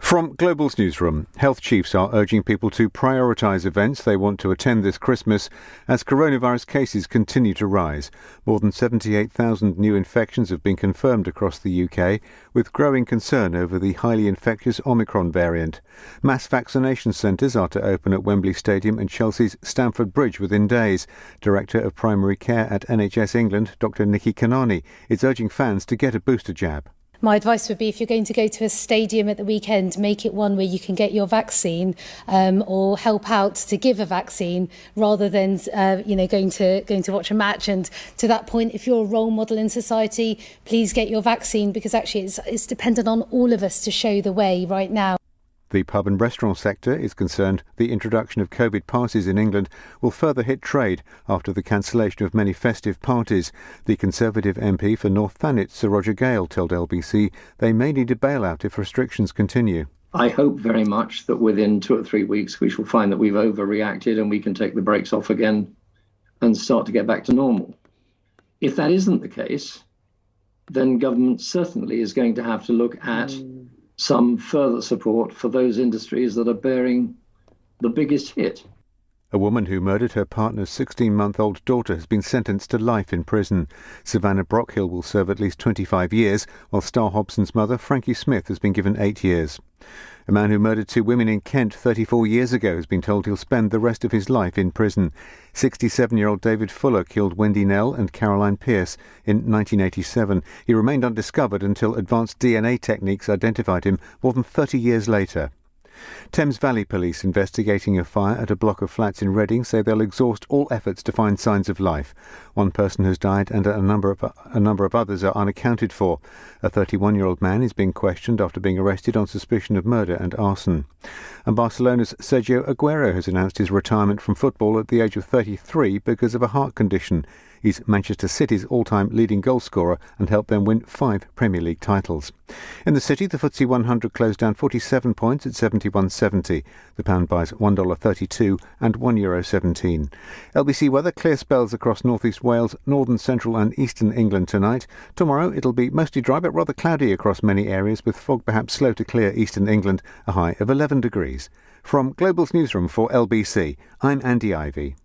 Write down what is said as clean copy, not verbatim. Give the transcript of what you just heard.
From Global's newsroom, health chiefs are urging people to prioritise events they want to attend this Christmas as coronavirus cases continue to rise. More than 78,000 new infections have been confirmed across the UK, with growing concern over the highly infectious Omicron variant. Mass vaccination centres are to open at Wembley Stadium and Chelsea's Stamford Bridge within days. Director of Primary Care at NHS England, Dr Nikki Kanani, is urging fans to get a booster jab. My advice would be, if you're going to go to a stadium at the weekend, make it one where you can get your vaccine or help out to give a vaccine, rather than going to watch a match. And to that point, if you're a role model in society, please get your vaccine, because actually it's dependent on all of us to show the way right now. The pub and restaurant sector is concerned the introduction of COVID passes in England will further hit trade after the cancellation of many festive parties. The Conservative MP for North Thanet, Sir Roger Gale, told LBC they may need a bailout if restrictions continue. I hope very much that within 2 or 3 weeks we shall find that we've overreacted and we can take the brakes off again and start to get back to normal. If that isn't the case, then government certainly is going to have to look at some further support for those industries that are bearing the biggest hit. A woman who murdered her partner's 16-month-old daughter has been sentenced to life in prison. Savannah Brockhill will serve at least 25 years, while Star Hobson's mother, Frankie Smith, has been given 8 years. A man who murdered 2 women in Kent 34 years ago has been told he'll spend the rest of his life in prison. 67-year-old David Fuller killed Wendy Nell and Caroline Pierce in 1987. He remained undiscovered until advanced DNA techniques identified him more than 30 years later. Thames Valley Police investigating a fire at a block of flats in Reading say they'll exhaust all efforts to find signs of life. One person has died and a number of others are unaccounted for. A 31-year-old man is being questioned after being arrested on suspicion of murder and arson. And Barcelona's Sergio Aguero has announced his retirement from football at the age of 33 because of a heart condition. He's Manchester City's all-time leading goalscorer and helped them win 5 Premier League titles. In the city, the FTSE 100 closed down 47 points at 71.70. The pound buys $1.32 and €1.17. LBC weather: clear spells across northeast Wales, northern, central and eastern England tonight. Tomorrow it'll be mostly dry but rather cloudy across many areas, with fog perhaps slow to clear eastern England, a high of 11 degrees. From Global's newsroom for LBC, I'm Andy Ivy.